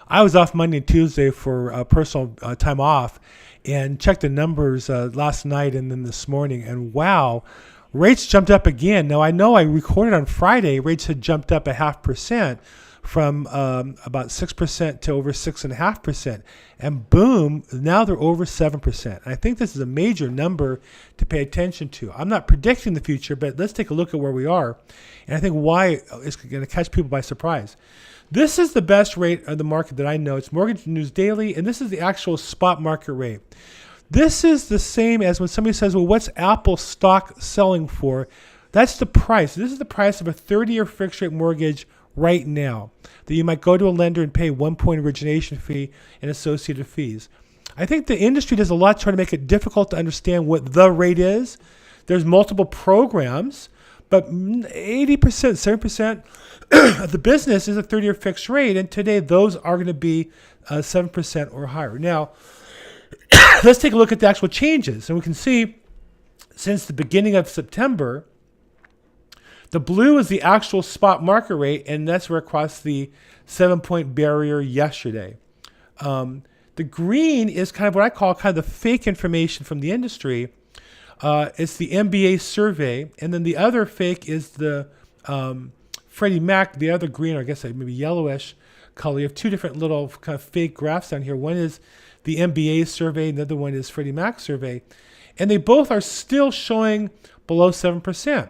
I was off Monday and Tuesday for personal time off, and checked the numbers last night and then this morning, and wow, rates jumped up again. Now I know I recorded on Friday rates had jumped up 0.5% from about 6% to over 6.5%, and boom, now they're over 7%. I think this is a major number to pay attention to. I'm not predicting the future, but let's take a look at where we are, and I think why it's going to catch people by surprise. This is the best rate of the market that I know. It's Mortgage News Daily, and this is the actual spot market rate. This is the same as when somebody says, well, what's Apple stock selling for? That's the price. This is the price of a 30-year fixed rate mortgage right now, that you might go to a lender and pay 1 point origination fee and associated fees. I think the industry does a lot to try to make it difficult to understand what the rate is. There's multiple programs, but 80%, 7% of the business is a 30-year fixed rate, and today those are going to be 7% or higher. Now, let's take a look at the actual changes, and we can see since the beginning of September, the blue is the actual spot market rate, and that's where it crossed the 7-point barrier yesterday. The green is kind of what I call kind of the fake information from the industry. It's the MBA survey, and then the other fake is the Freddie Mac, the other green, or I guess maybe yellowish color. You have two different little kind of fake graphs down here. One is the MBA survey, and the other one is Freddie Mac survey. And they both are still showing below 7%.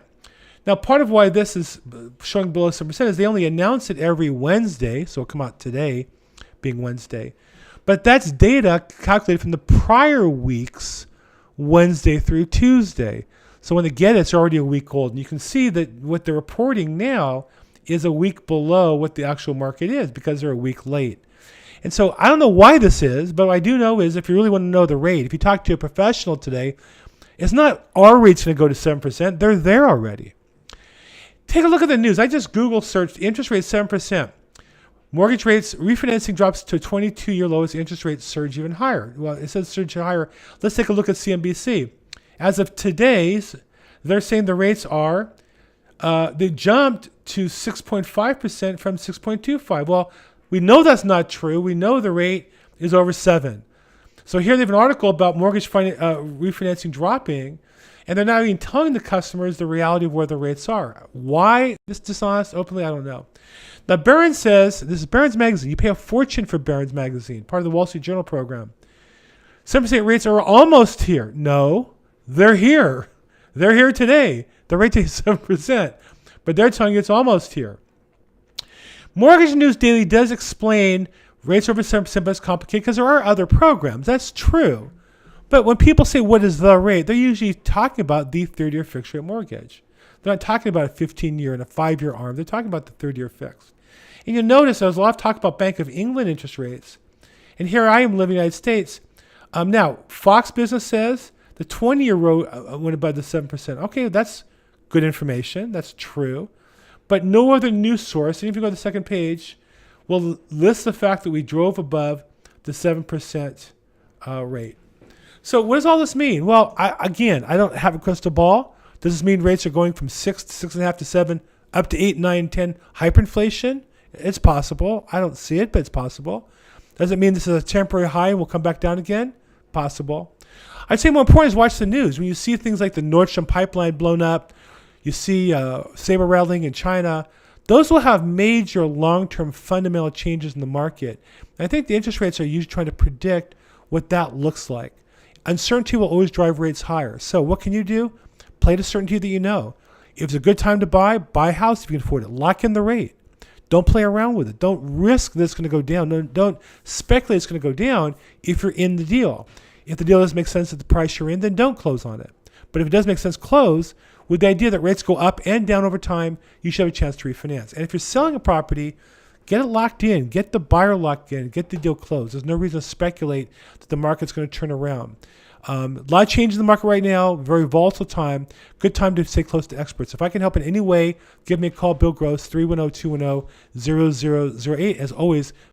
Now, part of why this is showing below 7% is they only announce it every Wednesday, so it'll come out today, being Wednesday. But that's data calculated from the prior week's Wednesday through Tuesday. So when they get it, it's already a week old. And you can see that what they're reporting now is a week below what the actual market is because they're a week late. And so I don't know why this is, but what I do know is if you really want to know the rate, if you talk to a professional today, it's not our rate's going to go to 7%. They're there already. Take a look at the news. I just Google searched interest rate 7%. Mortgage rates, refinancing drops to a 22-year low as interest rates surge even higher. Well, it says surge higher. Let's take a look at CNBC. As of today's, they're saying the rates are, they jumped to 6.5% from 6.25. Well, we know that's not true. We know the rate is over 7. So here they have an article about mortgage refinancing dropping, and they're not even telling the customers the reality of where the rates are. Why this dishonest openly, I don't know. Now, Barron's says, this is Barron's Magazine. You pay a fortune for Barron's Magazine, part of the Wall Street Journal program. 7% rates are almost here. No, they're here. They're here today. The rate is 7%, but they're telling you it's almost here. Mortgage News Daily does explain rates over 7%, but it's complicated because there are other programs. That's true. But when people say, what is the rate, they're usually talking about the 30-year fixed rate mortgage. They're not talking about a 15-year and a 5-year ARM. They're talking about the 30-year fixed. And you'll notice there's a lot of talk about Bank of England interest rates. And here I am living in the United States. Now, Fox Business says the 20-year went above the 7%. Okay, that's good information. That's true. But no other news source, and if you go to the second page, will list the fact that we drove above the 7% rate. So what does all this mean? Well, I don't have a crystal ball. Does this mean rates are going from 6 to 6.5 to 7 up to 8, 9, 10 hyperinflation? It's possible. I don't see it, but it's possible. Does it mean this is a temporary high and will come back down again? Possible. I'd say more important is watch the news. When you see things like the Nord Stream pipeline blown up, you see saber rattling in China, those will have major long-term fundamental changes in the market. And I think the interest rates are usually trying to predict what that looks like. Uncertainty will always drive rates higher. So what can you do? Play the certainty that you know. If it's a good time to buy a house if you can afford it. Lock in the rate. Don't play around with it. Don't risk that it's going to go down. Don't speculate it's going to go down if you're in the deal. If the deal doesn't make sense at the price you're in, then don't close on it. But if it does make sense, close with the idea that rates go up and down over time. You should have a chance to refinance. And if you're selling a property, get it locked in. Get the buyer locked in. Get the deal closed. There's no reason to speculate that the market's going to turn around. A lot of change in the market right now. Very volatile time. Good time to stay close to experts. If I can help in any way, give me a call. Bill Gross, 310-210-0008. As always,